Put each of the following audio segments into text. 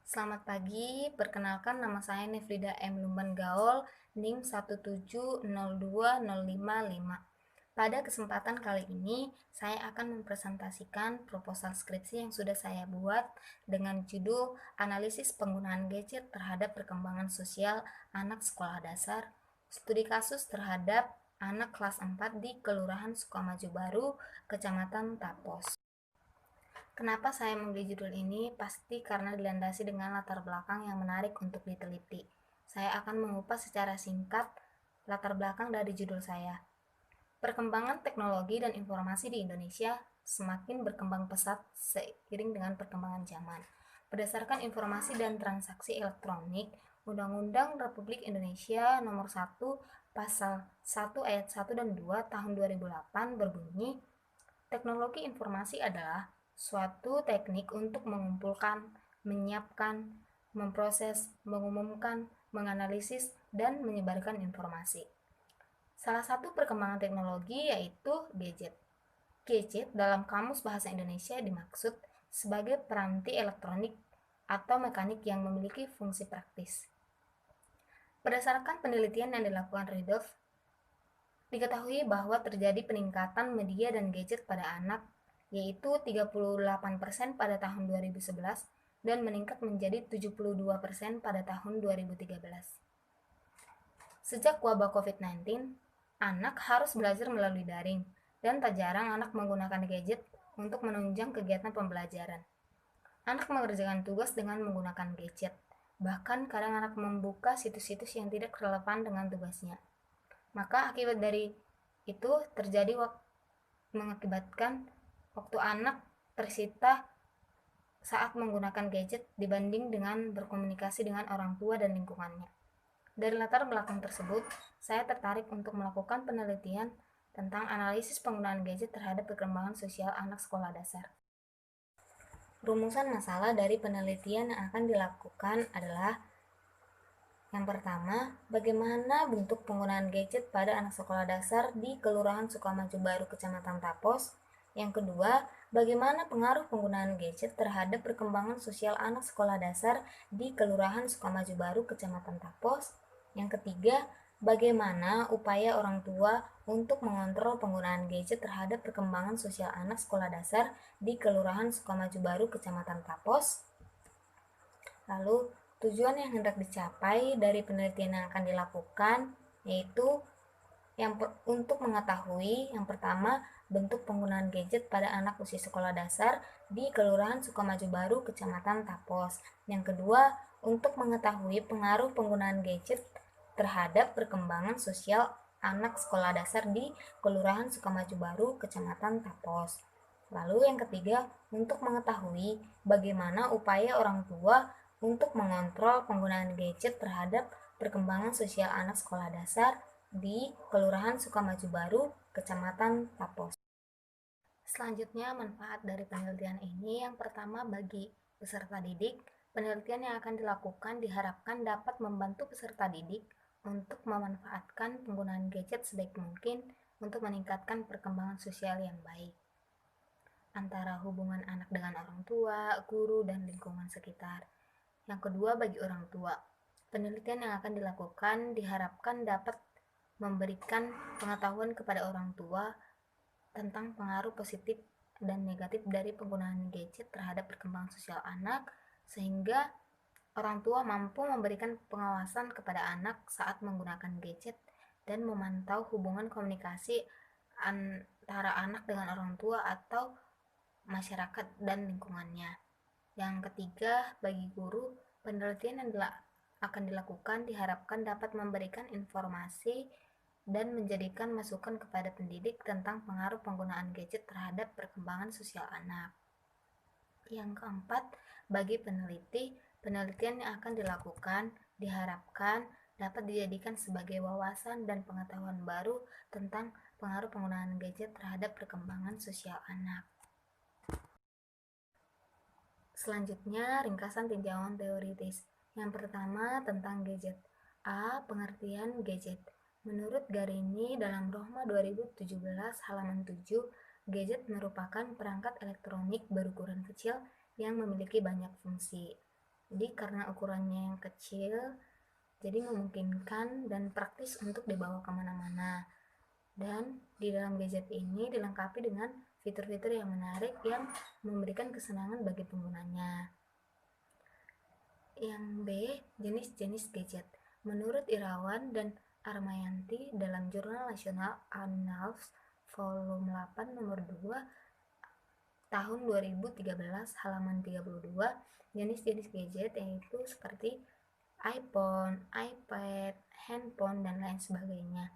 Selamat pagi, perkenalkan nama saya Nefrida M. Lumban Gaul, NIM 1702055. Pada kesempatan kali ini, saya akan mempresentasikan proposal skripsi yang sudah saya buat dengan judul Analisis Penggunaan Gadget Terhadap Perkembangan Sosial Anak Sekolah Dasar, Studi Kasus Terhadap Anak Kelas 4 di Kelurahan Sukamaju Baru, Kecamatan Tapos. Kenapa saya memilih judul ini? Pasti karena dilandasi dengan latar belakang yang menarik untuk diteliti. Saya akan mengupas secara singkat latar belakang dari judul saya. Perkembangan teknologi dan informasi di Indonesia semakin berkembang pesat seiring dengan perkembangan zaman. Berdasarkan informasi dan transaksi elektronik, Undang-Undang Republik Indonesia Nomor 1 Pasal 1 Ayat 1 dan 2 Tahun 2008 berbunyi, teknologi informasi adalah suatu teknik untuk mengumpulkan, menyiapkan, memproses, mengumumkan, menganalisis, dan menyebarkan informasi. Salah satu perkembangan teknologi yaitu gadget. Gadget dalam Kamus Bahasa Indonesia dimaksud sebagai peranti elektronik atau mekanik yang memiliki fungsi praktis. Berdasarkan penelitian yang dilakukan Ridolf, diketahui bahwa terjadi peningkatan media dan gadget pada anak, yaitu 38% pada tahun 2011 dan meningkat menjadi 72% pada tahun 2013. Sejak wabah COVID-19, anak harus belajar melalui daring, dan tak jarang anak menggunakan gadget untuk menunjang kegiatan pembelajaran. Anak mengerjakan tugas dengan menggunakan gadget, bahkan kadang anak membuka situs-situs yang tidak relevan dengan tugasnya. Maka akibat dari itu terjadi mengakibatkan waktu anak tersita saat menggunakan gadget dibanding dengan berkomunikasi dengan orang tua dan lingkungannya. Dari latar belakang tersebut, saya tertarik untuk melakukan penelitian tentang analisis penggunaan gadget terhadap perkembangan sosial anak sekolah dasar. Rumusan masalah dari penelitian yang akan dilakukan adalah: yang pertama, bagaimana bentuk penggunaan gadget pada anak sekolah dasar di Kelurahan Sukamaju Baru, Kecamatan Tapos. Yang kedua, bagaimana pengaruh penggunaan gadget terhadap perkembangan sosial anak sekolah dasar di Kelurahan Sukamaju Baru, Kecamatan Tapos. Yang ketiga, bagaimana upaya orang tua untuk mengontrol penggunaan gadget terhadap perkembangan sosial anak sekolah dasar di Kelurahan Sukamaju Baru, Kecamatan Tapos. Lalu, tujuan yang hendak dicapai dari penelitian yang akan dilakukan yaitu untuk mengetahui yang pertama, bentuk penggunaan gadget pada anak usia sekolah dasar di Kelurahan Sukamaju Baru, Kecamatan Tapos. Yang kedua, untuk mengetahui pengaruh penggunaan gadget terhadap perkembangan sosial anak sekolah dasar di Kelurahan Sukamaju Baru, Kecamatan Tapos. Lalu yang ketiga, untuk mengetahui bagaimana upaya orang tua untuk mengontrol penggunaan gadget terhadap perkembangan sosial anak sekolah dasar di Kelurahan Sukamaju Baru, Kecamatan Tapos. Selanjutnya, manfaat dari penelitian ini yang pertama bagi peserta didik, penelitian yang akan dilakukan diharapkan dapat membantu peserta didik untuk memanfaatkan penggunaan gadget sebaik mungkin untuk meningkatkan perkembangan sosial yang baik antara hubungan anak dengan orang tua, guru, dan lingkungan sekitar. Yang kedua, bagi orang tua, penelitian yang akan dilakukan diharapkan dapat memberikan pengetahuan kepada orang tua tentang pengaruh positif dan negatif dari penggunaan gadget terhadap perkembangan sosial anak, sehingga orang tua mampu memberikan pengawasan kepada anak saat menggunakan gadget dan memantau hubungan komunikasi antara anak dengan orang tua atau masyarakat dan lingkungannya. Yang ketiga, bagi guru, penelitian yang akan dilakukan diharapkan dapat memberikan informasi dan menjadikan masukan kepada pendidik tentang pengaruh penggunaan gadget terhadap perkembangan sosial anak. Yang keempat, bagi peneliti, penelitian yang akan dilakukan diharapkan dapat dijadikan sebagai wawasan dan pengetahuan baru tentang pengaruh penggunaan gadget terhadap perkembangan sosial anak. Selanjutnya, ringkasan tinjauan teoritis. Yang pertama, tentang gadget. A. Pengertian gadget. Menurut Garini dalam Rohma 2017 halaman 7, gadget merupakan perangkat elektronik berukuran kecil yang memiliki banyak fungsi. Jadi karena ukurannya yang kecil, jadi memungkinkan dan praktis untuk dibawa kemana-mana. Dan di dalam gadget ini dilengkapi dengan fitur-fitur yang menarik yang memberikan kesenangan bagi penggunanya. Yang B, jenis-jenis gadget. Menurut Irawan dan Armayanti dalam Jurnal Nasional Annals Volume 8 nomor 2 tahun 2013 halaman 32, jenis-jenis gadget yaitu seperti iPhone, iPad, handphone, dan lain sebagainya.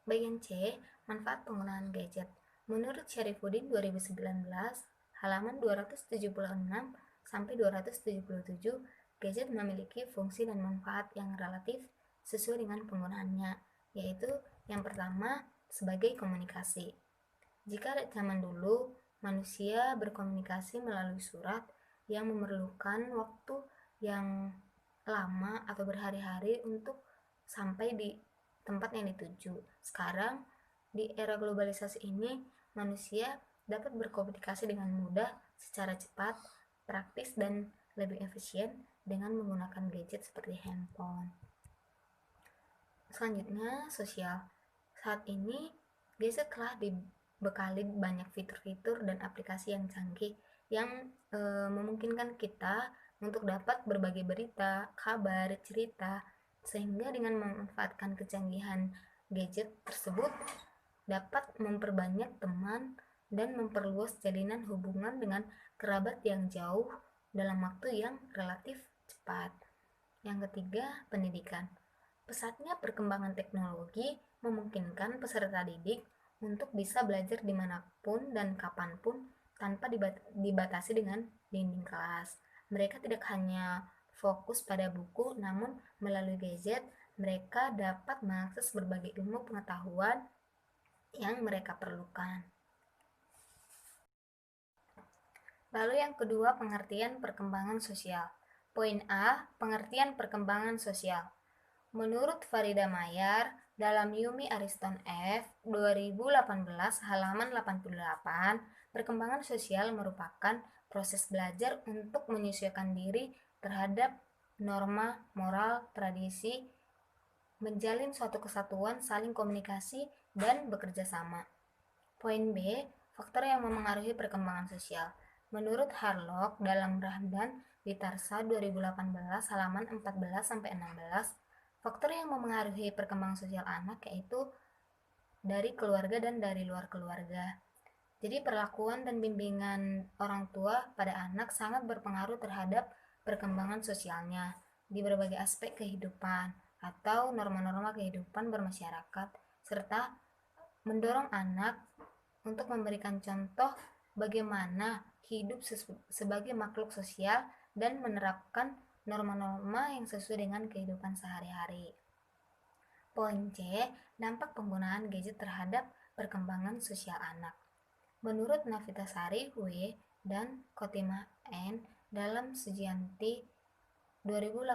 Bagian C, manfaat penggunaan gadget. Menurut Syarifuddin 2019, halaman 276 sampai 277, gadget memiliki fungsi dan manfaat yang relatif sesuai dengan penggunaannya, yaitu yang pertama sebagai komunikasi. Jika zaman dulu manusia berkomunikasi melalui surat yang memerlukan waktu yang lama atau berhari-hari untuk sampai di tempat yang dituju. Sekarang di era globalisasi ini manusia dapat berkomunikasi dengan mudah, secara cepat, praktis, dan lebih efisien dengan menggunakan gadget seperti handphone. Selanjutnya, sosial. Saat ini gadget telah dibekali banyak fitur-fitur dan aplikasi yang canggih yang memungkinkan kita untuk dapat berbagi berita, kabar, cerita, sehingga dengan memanfaatkan kecanggihan gadget tersebut dapat memperbanyak teman dan memperluas jalinan hubungan dengan kerabat yang jauh dalam waktu yang relatif cepat. Yang ketiga, pendidikan. Pesatnya perkembangan teknologi memungkinkan peserta didik untuk bisa belajar dimanapun dan kapanpun tanpa dibatasi dengan dinding kelas. Mereka tidak hanya fokus pada buku, namun melalui gadget mereka dapat mengakses berbagai ilmu pengetahuan yang mereka perlukan. Lalu yang kedua, pengertian perkembangan sosial. Poin A, pengertian perkembangan sosial. Menurut Farida Mayer dalam Yumi Ariston F. 2018 halaman 88, perkembangan sosial merupakan proses belajar untuk menyesuaikan diri terhadap norma, moral, tradisi, menjalin suatu kesatuan, saling komunikasi, dan bekerja sama. Poin B, faktor yang memengaruhi perkembangan sosial. Menurut Harlock dalam Rahdan Witarsa 2018 halaman 14-16, faktor yang memengaruhi perkembangan sosial anak yaitu dari keluarga dan dari luar keluarga. Jadi perlakuan dan bimbingan orang tua pada anak sangat berpengaruh terhadap perkembangan sosialnya di berbagai aspek kehidupan atau norma-norma kehidupan bermasyarakat, serta mendorong anak untuk memberikan contoh bagaimana hidup sebagai makhluk sosial dan menerapkan norma-norma yang sesuai dengan kehidupan sehari-hari. Poin C, dampak penggunaan gadget terhadap perkembangan sosial anak. Menurut Navitasari W. dan Kotima N. dalam Sujianti 2018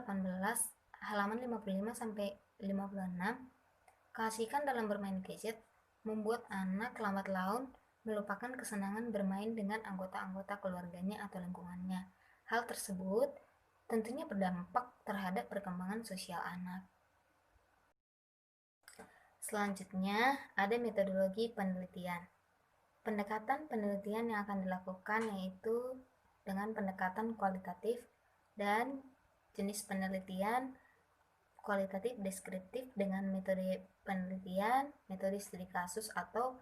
halaman 55-56, keasikan dalam bermain gadget membuat anak lambat laun melupakan kesenangan bermain dengan anggota-anggota keluarganya atau lingkungannya. Hal tersebut tentunya berdampak terhadap perkembangan sosial anak. Selanjutnya, ada metodologi penelitian. Pendekatan penelitian yang akan dilakukan yaitu dengan pendekatan kualitatif dan jenis penelitian kualitatif deskriptif dengan metode penelitian, metode studi kasus atau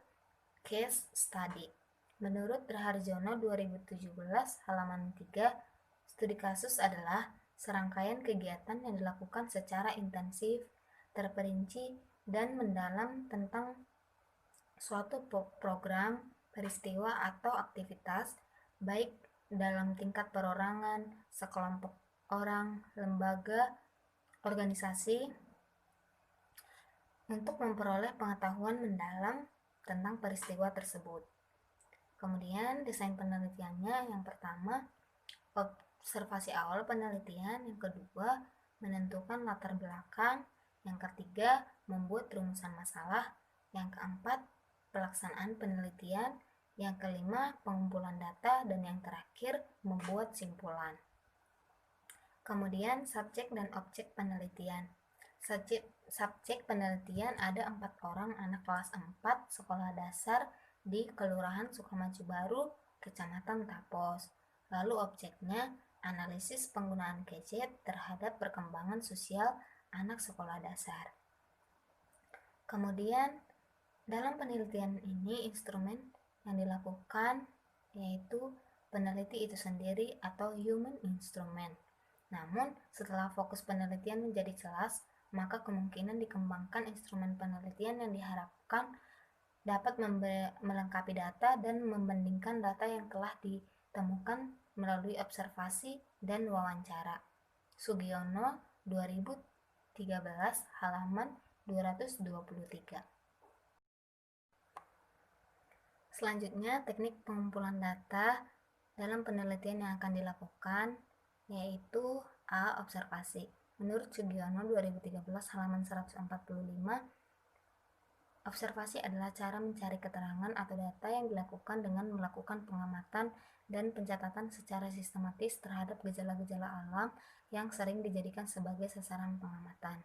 case study. Menurut Raharjono 2017 halaman 3, studi kasus adalah serangkaian kegiatan yang dilakukan secara intensif, terperinci, dan mendalam tentang suatu program, peristiwa, atau aktivitas, baik dalam tingkat perorangan, sekelompok orang, lembaga, organisasi, untuk memperoleh pengetahuan mendalam tentang peristiwa tersebut. Kemudian desain penelitiannya yang pertama, observasi awal penelitian, yang kedua, menentukan latar belakang, yang ketiga, membuat rumusan masalah, yang keempat, pelaksanaan penelitian, yang kelima, pengumpulan data, dan yang terakhir, membuat simpulan. Kemudian subjek dan objek penelitian. Subjek penelitian ada 4 orang anak kelas 4 sekolah dasar di Kelurahan Sukamaju Baru, Kecamatan Tapos. Lalu objeknya analisis penggunaan gadget terhadap perkembangan sosial anak sekolah dasar. Kemudian dalam penelitian ini instrumen yang dilakukan yaitu peneliti itu sendiri atau human instrument. Namun, setelah fokus penelitian menjadi jelas, maka kemungkinan dikembangkan instrumen penelitian yang diharapkan dapat melengkapi data dan membandingkan data yang telah ditemukan melalui observasi dan wawancara. Sugiono 2013 halaman 223. Selanjutnya, teknik pengumpulan data dalam penelitian yang akan dilakukan yaitu A. Observasi. Menurut Sugiono 2013 halaman 145, observasi adalah cara mencari keterangan atau data yang dilakukan dengan melakukan pengamatan dan pencatatan secara sistematis terhadap gejala-gejala alam yang sering dijadikan sebagai sasaran pengamatan.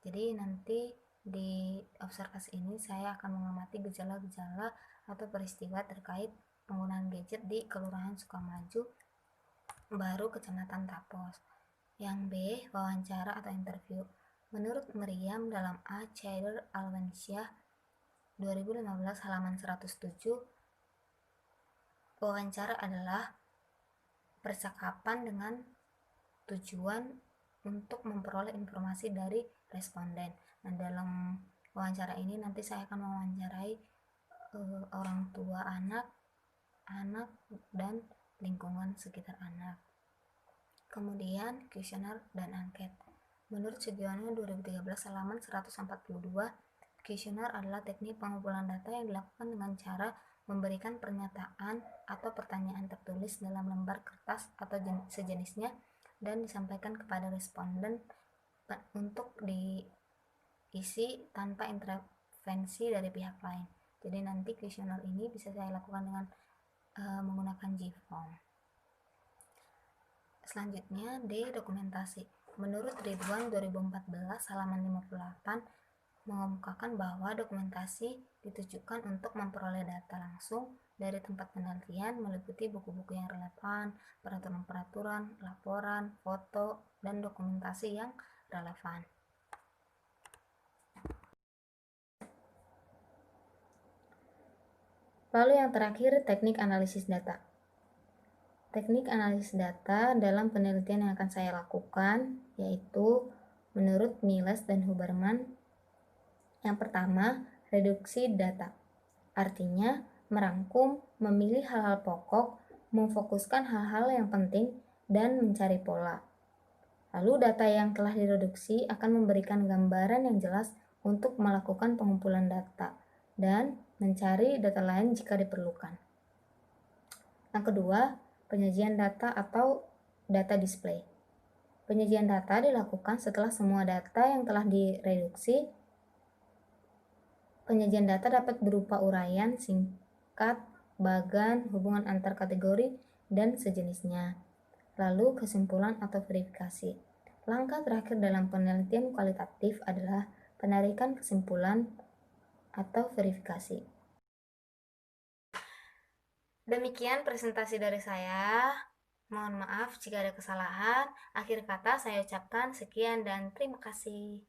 Jadi nanti di observasi ini saya akan mengamati gejala-gejala atau peristiwa terkait penggunaan gadget di Kelurahan Sukamaju Baru, Kecamatan Tapos. Yang B. Wawancara atau interview. Menurut Meriam dalam A. Cheder Alwansyah 2015 halaman 107, wawancara adalah percakapan dengan tujuan untuk memperoleh informasi dari responden. Nah, dalam wawancara ini nanti saya akan mewawancarai orang tua anak dan lingkungan sekitar anak. Kemudian kuesioner dan angket. Menurut Sugiono 2013 halaman 142, kuesioner adalah teknik pengumpulan data yang dilakukan dengan cara memberikan pernyataan atau pertanyaan tertulis dalam lembar kertas atau sejenisnya dan disampaikan kepada responden untuk diisi tanpa intervensi dari pihak lain. Jadi nanti kuesioner ini bisa saya lakukan dengan menggunakan Gform. Selanjutnya D. Dokumentasi. Menurut Ridwan 2014 halaman 58 mengemukakan bahwa dokumentasi ditujukan untuk memperoleh data langsung dari tempat penelitian meliputi buku-buku yang relevan, peraturan-peraturan, laporan, foto, dan dokumentasi yang relevan. Lalu yang terakhir, teknik analisis data. Teknik analisis data dalam penelitian yang akan saya lakukan yaitu menurut Miles dan Huberman. Yang pertama, reduksi data. Artinya, merangkum, memilih hal-hal pokok, memfokuskan hal-hal yang penting, dan mencari pola. Lalu data yang telah direduksi akan memberikan gambaran yang jelas untuk melakukan pengumpulan data dan mencari data lain jika diperlukan. Yang kedua, penyajian data atau data display. Penyajian data dilakukan setelah semua data yang telah direduksi. Penyajian data dapat berupa uraian, singkat, bagan, hubungan antar kategori, dan sejenisnya. Lalu kesimpulan atau verifikasi. Langkah terakhir dalam penelitian kualitatif adalah penarikan kesimpulan atau verifikasi. Demikian presentasi dari saya. Mohon maaf jika ada kesalahan. Akhir kata saya ucapkan sekian dan terima kasih.